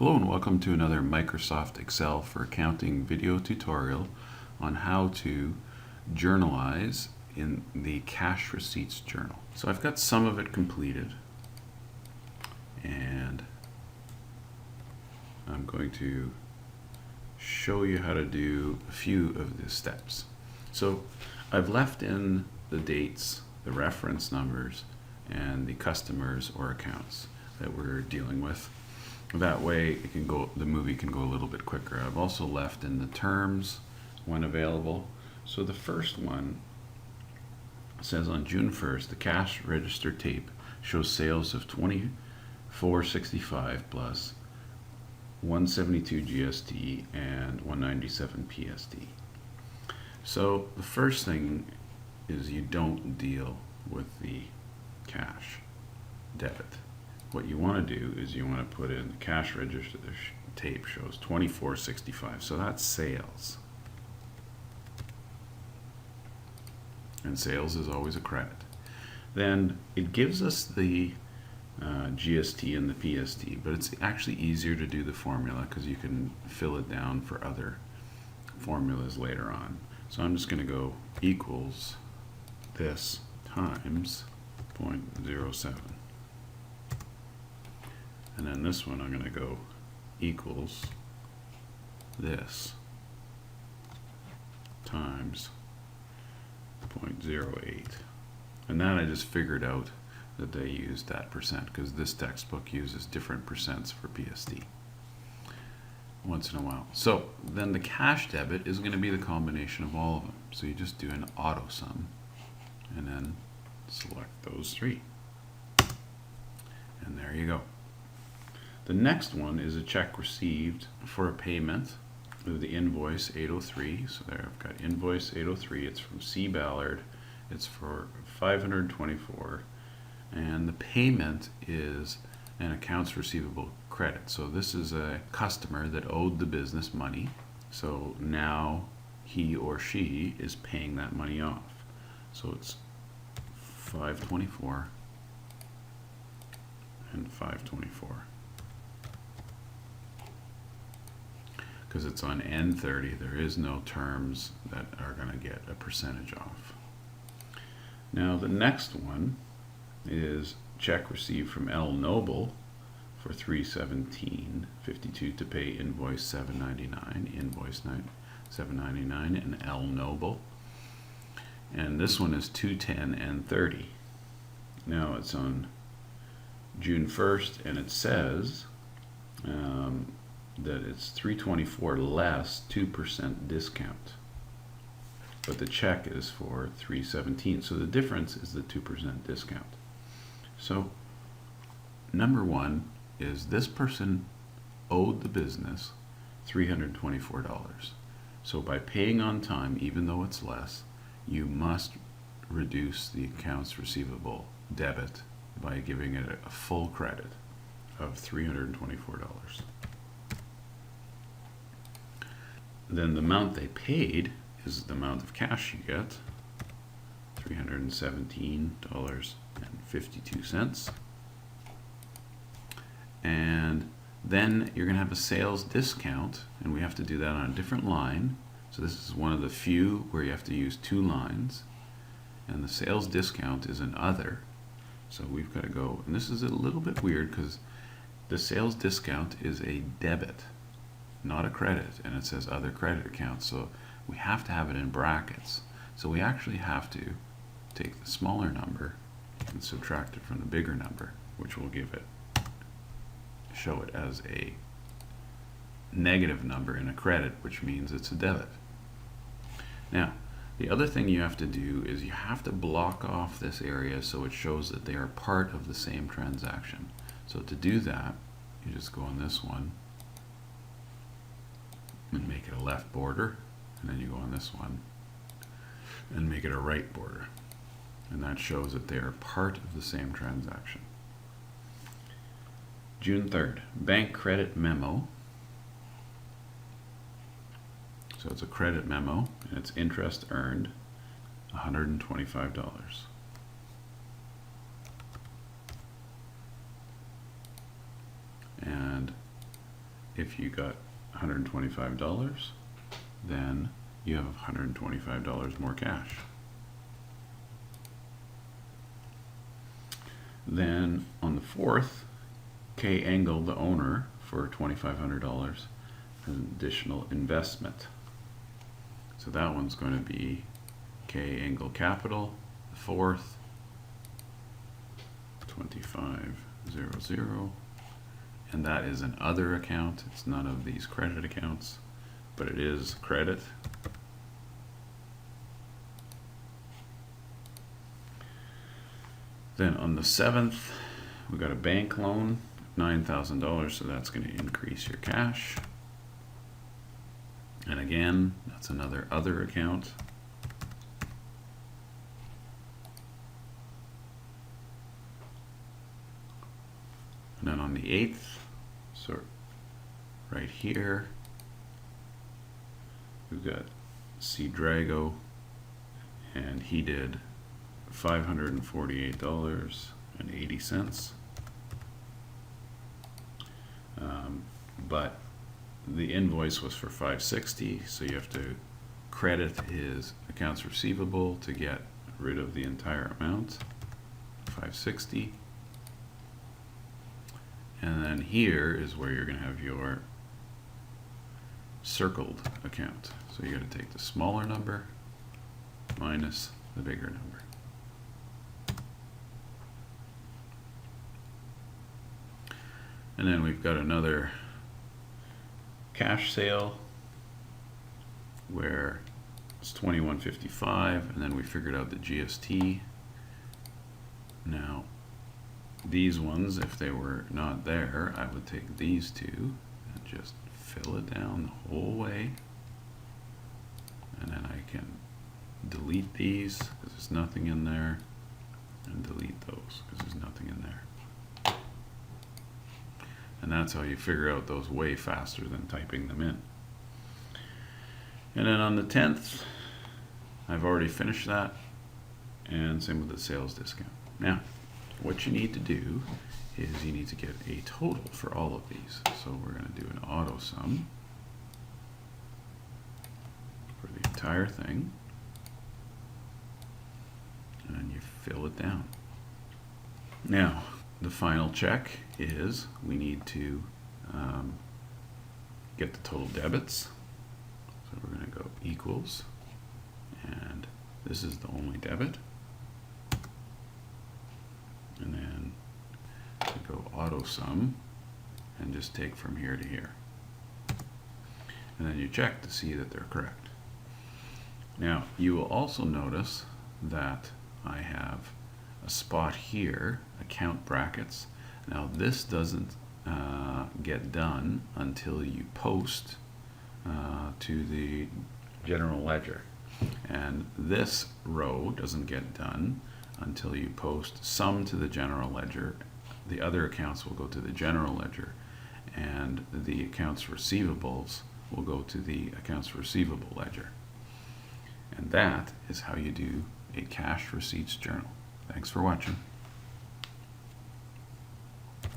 Hello and welcome to another Microsoft Excel for Accounting video tutorial on how to journalize in the cash receipts journal. So I've got some of it completed and I'm going to show you how to do a few of the steps. So I've left in the dates, the reference numbers, and the customers or accounts that we're dealing with. That way it can go, the movie can go a little bit quicker. I've also left in the terms when available. So the first one says on June 1st, the cash register tape shows sales of $24.65 plus 172 GST and 197 PST. So the first thing is you don't deal with the cash debit. What you want to do is you want to put in the cash register tape shows $24.65, so that's sales. And sales is always a credit. Then it gives us the GST and the PST, but it's actually easier to do the formula because you can fill it down for other formulas later on. So I'm just going to go equals this times 0.07. And then this one I'm going to go equals this times 0.08. And then I just figured out that they used that percent because this textbook uses different percents for PST once in a while. So then the cash debit is going to be the combination of all of them. So you just do an auto sum and then select those three. And there you go. The next one is a check received for a payment of the invoice 803. So there I've got invoice 803. It's from C. Ballard. It's for $524. And the payment is an accounts receivable credit. So this is a customer that owed the business money. So now he or she is paying that money off. So it's 524 and 524. Because it's on N30, there is no terms that are going to get a percentage off. Now the next one is check received from L. Noble for $317.52 to pay invoice $799, invoice $799 and L. Noble. And this one is 210 and 30. Now it's on June 1st and it says that it's $324 less 2% discount, but the check is for $317, so the difference is the 2% discount. So number one is this person owed the business $324. So by paying on time, even though it's less, you must reduce the accounts receivable debit by giving it a full credit of $324. Then the amount they paid is the amount of cash you get, $317.52. And then you're going to have a sales discount, and we have to do that on a different line. So this is one of the few where you have to use two lines. And the sales discount is an other. So we've got to go, and this is a little bit weird because the sales discount is a debit, not a credit, and it says other credit accounts, so we have to have it in brackets. So we actually have to take the smaller number and subtract it from the bigger number, which will show it as a negative number in a credit, which means it's a debit. Now the other thing you have to do is you have to block off this area so it shows that they are part of the same transaction. So to do that, you just go on this one and make it a left border, and then you go on this one and make it a right border, and that shows that they are part of the same transaction. June 3rd, bank credit memo. So it's a credit memo and it's interest earned $125. And if you got $125, then you have $125 more cash. Then on the 4th, K. Engel, the owner, for $2,500, an additional investment. So that one's going to be K. Engel Capital, the 4th, 2500, and that is an other account. It's none of these credit accounts, but it is credit. Then on the 7th, we got a bank loan, $9,000, so that's going to increase your cash. And again, that's another other account. And then on the 8th, so right here, we've got C. Drago, and he did $548.80. But the invoice was for $560, so you have to credit his accounts receivable to get rid of the entire amount, $560. And then here is where you're going to have your circled account. So you got to take the smaller number minus the bigger number. And then we've got another cash sale where it's $21.55, and then we figured out the GST. Now, these ones, if they were not there, I would take these two and just fill it down the whole way. And then I can delete these because there's nothing in there, and delete those because there's nothing in there. And that's how you figure out those way faster than typing them in. And then on the 10th, I've already finished that, and same with the sales discount. Now, what you need to do is you need to get a total for all of these. So we're going to do an auto sum for the entire thing, and then you fill it down. Now, the final check is we need to get the total debits. So we're going to go equals, and this is the only debit. And then we go auto sum and just take from here to here. And then you check to see that they're correct. Now, you will also notice that I have a spot here, account brackets. Now this doesn't get done until you post to the general ledger, and this row doesn't get done until you post sum to the general ledger. The other accounts will go to the general ledger, and the accounts receivables will go to the accounts receivable ledger. And that is how you do a cash receipts journal. Thanks for watching.